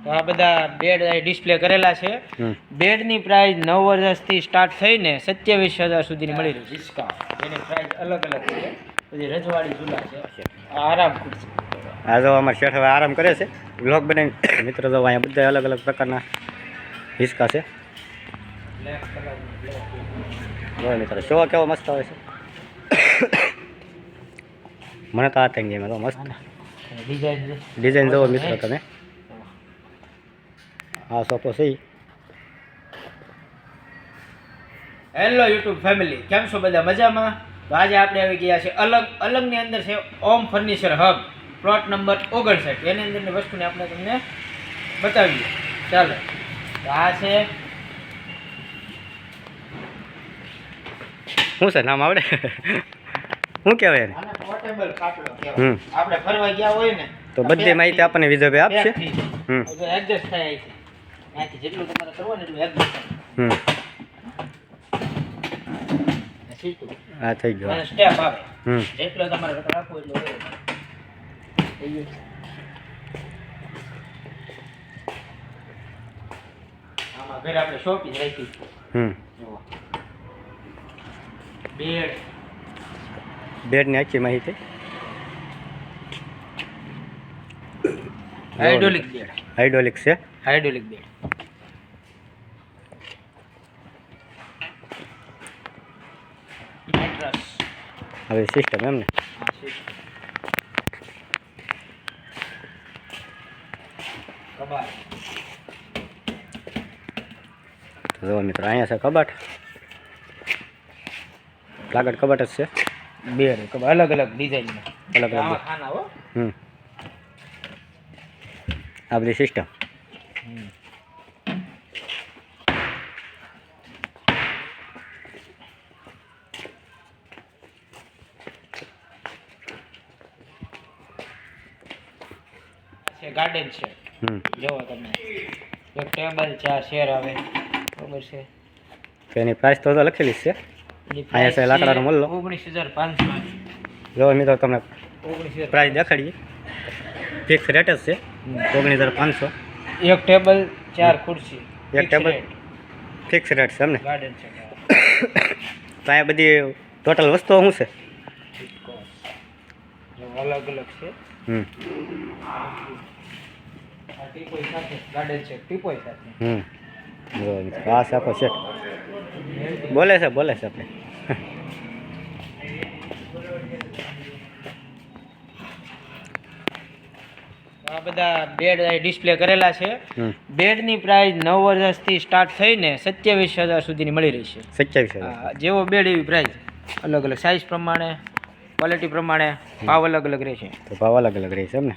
તો આ બધા બેડ ડિસ્પ્લે કરેલા છે. બેડની પ્રાઇસ 9,000 થી સ્ટાર્ટ થઈને 27,000 સુધીની મળી રહી છે. હિસકા એની પ્રાઇસ અલગ અલગ છે. પછી રજવાડી ઝૂલા છે. આરામ ખુરશી. આ જો અમારા શેઠ હવે આરામ કરે છે. બ્લોગ બનાવી મિત્રો જો અહીંયા બધા અલગ અલગ પ્રકારના હિસકા છે. જો મિત્રો શો કેવો મસ્ત આવે છે. મને તો આ થઈ ગયા મસ્ત ડિઝાઇન જોવો મિત્રો તમે. આ સોફો છે. હેલો યુટ્યુબ ફેમિલી, કેમ છો બધા? મજામાં? તો આજે આપણે આવી ગયા છે અલગની અંદર છે ઓમ ફર્નિચર હબ, પ્લોટ નંબર 59. એની અંદરની વસ્તુને આપણે તમને બતાવીએ. ચાલો, તો આ છે શું છે નામ આવડે? શું કહેવાય એને? આને પોર્ટેબલ ખાટલો કહેવાય. આપણે ફરવા ગયા હોય ને તો બધી માહિતી આપણને વિજયભાઈ આપશે. એડજસ્ટ થાય છે. ત્યાંથી જેટલું તમારે કરવું ને એટલું એડજસ્ટ થાય. હા થઈ ગયો. અને સ્ટેપ આવે. જેટલો તમારે રાખવો એટલો હોય. આમાં ઘરે આપણે શોપીસ રાખી. બેડની આખી માહિતી. Hydraulic bed. હાઇડ્રોલિક છે. Hydraulic bed. મેટ્રેસ. હવે સિસ્ટમ એમ ને. કબાટ. જો મિત્રો અહીંયા છે કબાટ. લાગડ કબાટ જ છે. બેડ કબાટ અલગ અલગ ડિઝાઇનમાં. અલગ અલગ ખાના હો. આ બધી સિસ્ટમ. ગાર્ડન છે. જોવો તમે, એક ટેબલ 4 ચેર આવે. બરાબર છે. એની પ્રાઇસ તો લખેલી જ છે. અહીંયા છે લાકડાનો મલ્લો. 19,500. જો મિત્રો તમને પ્રાઇસ દેખાડીએ. ફિક્સ રેટ જ છે 19,500. એક ટેબલ 4 ખુરશી. એક ટેબલ ફિક્સ રેટ છે એમને. ગાર્ડન છે. તો અહીંયા બધી ટોટલ વસ્તુઓ શું છે? અલગ અલગ છે. ટીપોય સાથે ગાર્ડન છે. ટીપોય સાથે. જો આ છે આપણો સેટ. બોલે છે આપણે. આ બધા બેડ ડિસ્પ્લે કરેલા છે. બેડની પ્રાઇસ 9,000 થી સ્ટાર્ટ થઈને 27,000 સુધીની મળી રહી છે. 27,000. જેવો બેડ એવી પ્રાઇસ. અલગ અલગ સાઇઝ પ્રમાણે, ક્વોલિટી પ્રમાણે ભાવ અલગ અલગ રહેશે. તો ભાવ અલગ અલગ રહેશે એમ ને.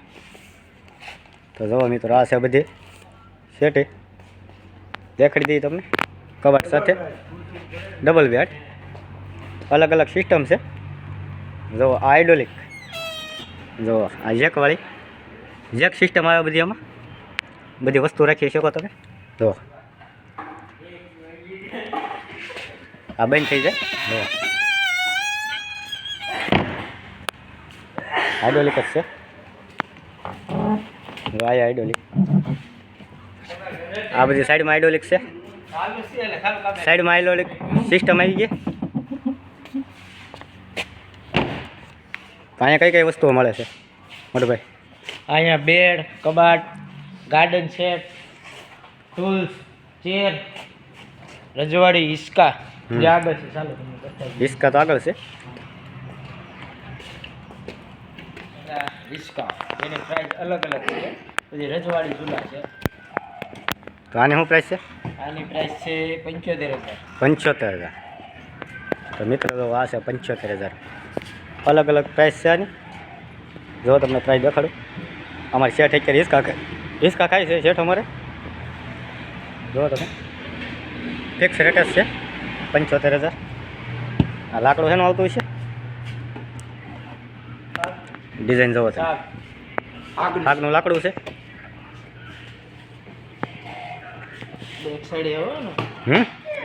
તો જુઓ મિત્રો આ છે બધી સેટે દેખાડી દઈએ તમને. કબાટ સાથે ડબલ બેડ. અલગ અલગ સિસ્ટમ છે. જો આ હાઇડ્રોલિક. જો આ જેકવાળી જેક સિસ્ટમ આવે બધી. આમાં બધી વસ્તુ રાખી શકો તમે. જો આ બંધ થઈ જાય. જો હાઇડ્રોલિક જ છે. જો આ હાઇડ્રોલિક. આ બધી સાઈડમાં હાઇડ્રોલિક છે. સાઈડમાં હાઇડ્રોલિક સિસ્ટમ આવી ગઈ. તો અહીંયા કઈ વસ્તુઓ મળે છે મોટુભાઈ? અહીંયા બેડ, કબાટ, ગાર્ડન સેટ, ટૂલ્સ, ચેર, રજવાડી, હિસકા. જે આગળ છે ચાલો તમને બતાવીએ. હિસકા તો આગળ છે. હિસકા એની પ્રાઇસ અલગ અલગ છે. પછી રજવાડી ઝૂલા છે. તો આની શું પ્રાઇસ છે? આની પ્રાઇસ છે 75,000. 75,000. તો મિત્રો જો આ છે 75,000. અલગ અલગ પ્રાઇસ છે આની. જો તમને પ્રાઇસ દેખાડું. અમારે શેઠ અત્યારે હિસકા ખાય છે શેઠ અમારે. જો તમે ફિક્સ રેટ જ છે 75,000. આ લાકડું શેનું આવતું છે? ડિઝાઇન જોવો તમે. આગનું લાકડું છે. એક સાઈડ એવો ને.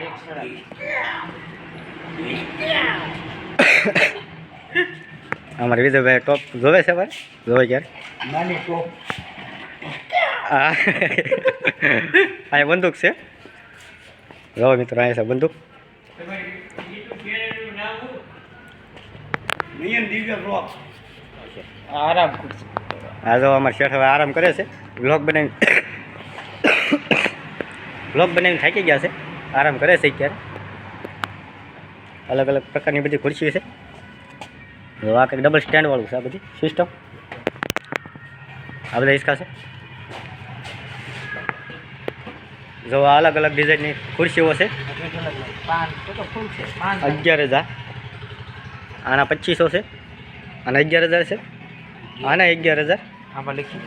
એક સાઈડ અમારે વિજયભાઈ ટોપ જોવે છે ભાઈ. જોવે ક્યારે? નાની ટોપ. આ બંદૂક છે. જો મિત્રો અહીંયા છે બંદૂક. આરામ કરશે. આ જો અમારે શેઠ હવે આરામ કરે છે. બ્લોગ બનાવીને થાકી ગયા છે. આરામ કરે છે અત્યારે. અલગ અલગ પ્રકારની બધી ખુરશી છે. જો આ કંઈક ડબલ સ્ટેન્ડ વાળું છે આ બધી સિસ્ટમ. આ બધા હિસકા છે. જો આ અલગ અલગ ડિઝાઇનની ખુરશીઓ છે. 11,000. આના 2500 છે. આના 11,000 છે. આના 11,000. આમાં લખી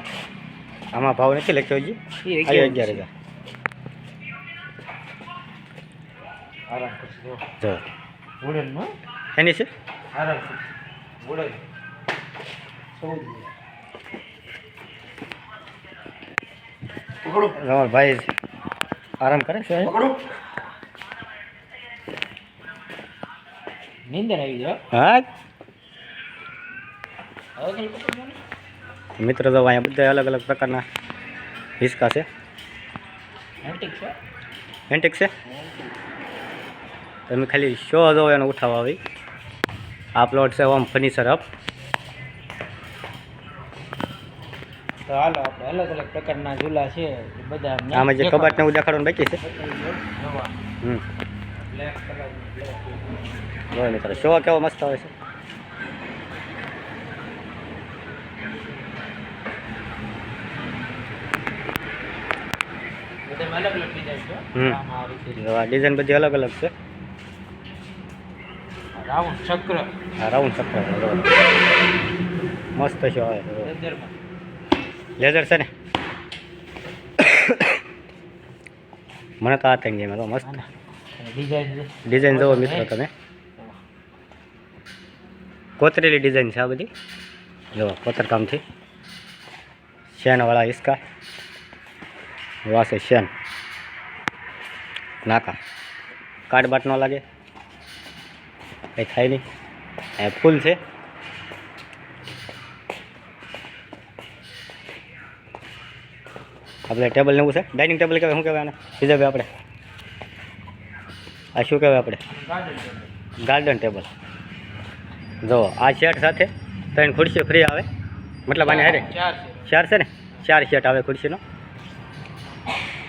આમાં ભાવ નથી લખ્યો હજી. 11,000. આરામ કરશે. જો વુડનમાં એની છે. આરામ કરશે. વુડન 14. તમારો ભાઈ આરામ કરે છે. નીંદર આવી જાય. હા હવે મિત્રો તો અહીંયા બધા અલગ અલગ પ્રકારના હિસકા છે. એન્ટિક છે. એન્ટિક છે. તમે ખાલી શો જો એનો ઉઠાવવા આવી. આ પ્લોટ છે ઓમ ફર્નિચર હબ. તો હાલો આપણે અલગ અલગ પ્રકારના ઝૂલા છે એ બધા આમાં જે કબાટ ને એવું દેખાડવાનું બાકી છે. હમ બ્લેક કલર જો મિત્રો શો કેવો મસ્ત આવે છે. બધા અલગ અલગ ડિઝાઇન છે. હમ. આમાં આ રીતે જો આ ડિઝાઇન બધી અલગ અલગ છે. રાઉન્ડ ચક્ર આ રાઉન્ડ ચક્ર મસ્ત શો આવે. લેધરમાં લેઝર છે ને. મને તો આ થઈ ગઈ તો મસ્ત ડિઝાઇન છે. ડિઝાઇન જોવો મિત્રો તમે. કોતરેલી ડિઝાઇન છે આ બધી. જો કોતરકામથી શેનવાળા હિસકા. વાસે શેન નાકા કાટ બાટ ન લાગે કંઈ થાય નહીં. અહીંયા ફૂલ છે. આપણે ટેબલ ને એવું છે. ડાઇનિંગ ટેબલ કહેવાય. શું કહેવાય આને બીજા ભાઈ આપણે આ શું કહેવાય આપણે ગાર્ડન ટેબલ. જો આ સેટ સાથે 3 ખુરશી ફ્રી આવે. મતલબ આને હારે 4 છે ને 4 સેટ આવે ખુરશીનો.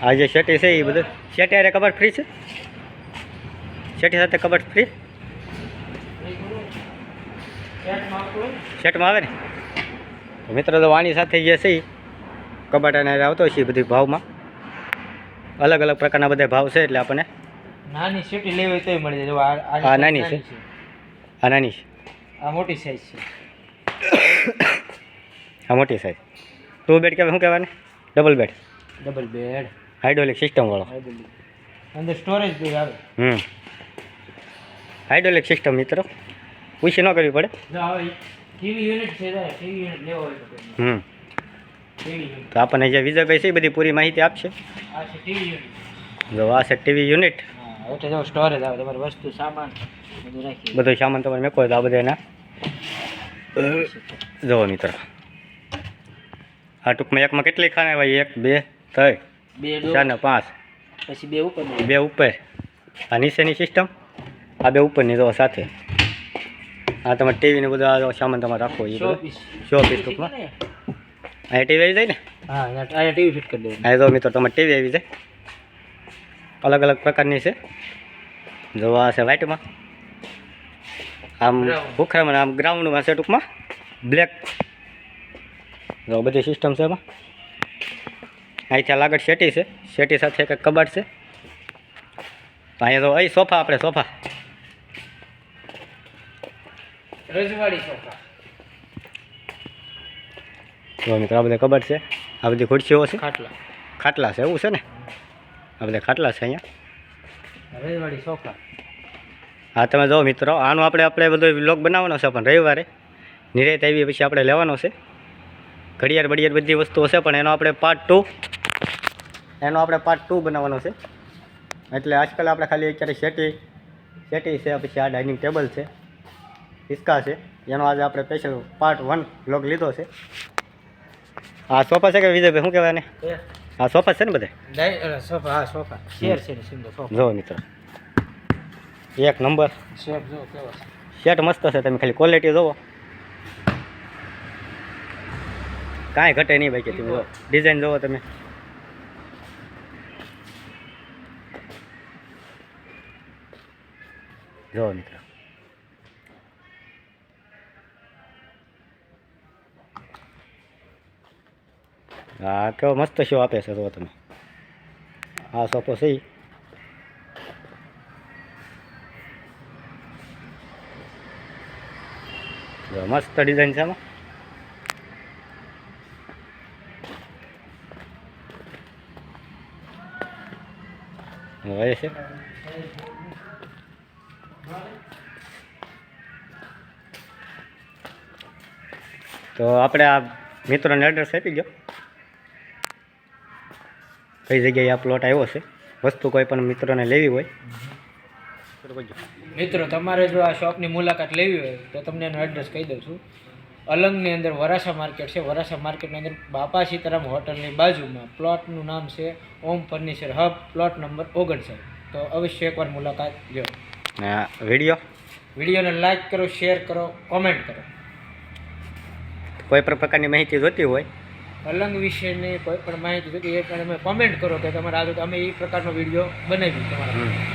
આ જે સેટી છે એ બધું સેટી હારે કબાટ ફ્રી છે. સેટી સાથે કબાટ ફ્રી સેટમાં આવે ને. તો મિત્રો તો આની સાથે જે છે એ કબાટ અને આવતો છે એ બધી ભાવમાં અલગ અલગ પ્રકારના બધા ભાવ છે. એટલે આપણને નાની સીટી લેવી હોય તોય મળી જાય. જો આ નાની છે. આ નાની છે. આ મોટી સાઈઝ છે. આ મોટી સાઈઝ 2 બેડ કહેવાય. શું કહેવાય ને double bed double bed hydraulic સિસ્ટમવાળો. અંદર સ્ટોરેજ બી આવે. હાઇડ્રોલિક સિસ્ટમ મિત્રો પૂછી ન કરવી પડે. જો હવે ટીવી યુનિટ છે. ટીવી યુનિટ લેવો હોય તો ટીવી યુનિટ તો આપણને જે વિજયભાઈ છે એ બધી પૂરી માહિતી આપશે. આ છે ટીવી યુનિટ. જો આ છે ટીવી યુનિટ. હા એટલે જો સ્ટોરેજ આવે. તમારી વસ્તુ સામાન બધું રાખી બધો સામાન તમારે મેકો હોય તો આ બધા એના જુઓ મિત્રો. આ ટૂંકમાં એકમાં કેટલી ખાના ભાઈ 1 2 3 બે 4 ને 5 પછી બે ઉપર 2 ઉપર. આ નીચેની સિસ્ટમ આ 2 ઉપરની જો સાથે. આ તમારે ટીવીને બધો આ સામાન તમારે રાખવો એ બધો શો પીસ ટૂંકમાં. અહીંયા ટીવી આવી જાય ને. હા અહીંયા ટીવી ફિટ કરી દેવાનું. અહીં જો મિત્રો તમારે ટીવી આવી જાય. અલગ અલગ પ્રકારની છે. જો આ છે વ્હાઇટમાં. આમ ભૂખરામાં આમ ગ્રાઉન્ડમાં છે ટૂંકમાં બ્લેક. જો બધી સિસ્ટમ છે એમાં. અહીંથી આગળ શેટી છે. શેટી સાથે એક કબાટ છે. તો અહીંયા તો અહીં સોફા આપણે સોફા રજવાડી સોફા. જો મિત્રો આ બધા કબાટ છે. આ બધી ખુરશીઓ છે. ખાટલા ખાટલા છે એવું છે ને. આ બધા ખાટલા છે અહીંયા. રજવાડી સોફા. હા તમે જો મિત્રો આનું આપણે બધો વ્લોગ બનાવવાનો છે પણ રવિવારે નિરાત આવી પછી આપણે લેવાનો છે. ઘડિયાળ બડિયાળ બધી વસ્તુઓ છે પણ એનો આપણે પાર્ટ 2 બનાવવાનો છે. એટલે આજકાલ આપણે ખાલી અત્યારે શેટી છે. પછી આ ડાઇનિંગ ટેબલ છે. હિસકા છે. એનો આજે આપણે સ્પેશિયલ પાર્ટ 1 વ્લોગ લીધો છે. આ સોફા છે કે વિજયભાઈ શું કહેવાય ને આ સોફા છે ને બધા સોફા હા સોફા શેર છે ને સિંગલ સોફા જો મિત્રો એક નંબર શેપ જો કેવો છે શર્ટ મસ્ત છે તમે ખાલી ક્વોલિટી જોવો કાંઈ ઘટે નહીં ભાઈ કે તમે જો ડિઝાઇન જોવો તમે જો મિત્રો હા કેવો મસ્ત શો આપે છે જો તમે આ સોફો છે ઈ. જો મસ્ત ડિઝાઇન છે આમાં હવે છે તો આપણે આ મિત્રોને એડ્રેસ આપી દો કઈ જગ્યાએ આ પ્લોટ આવ્યો છે વસ્તુ કોઈ પણ મિત્રોને લેવી હોય મિત્રો તમારે જો આ શોપની મુલાકાત લેવી હોય તો તમને એનું એડ્રેસ કહી દઉં છું અલંગની અંદર વરાસા માર્કેટ છે વરાસા માર્કેટની અંદર બાપા સીતારામ હોટલની બાજુમાં પ્લોટનું નામ છે ઓમ ફર્નિચર હબ પ્લોટ નંબર 59 તો અવશ્ય એકવાર મુલાકાત લો ને આ વિડીયોને લાઈક કરો શેર કરો કોમેન્ટ કરો કોઈ પણ પ્રકારની માહિતી જોતી હોય અલંગ વિશેની કોઈ પણ માહિતી જોતી એ પણ તમે કોમેન્ટ કરો કે તમારા આગળ અમે એ પ્રકારનો વિડીયો બનાવી તમારા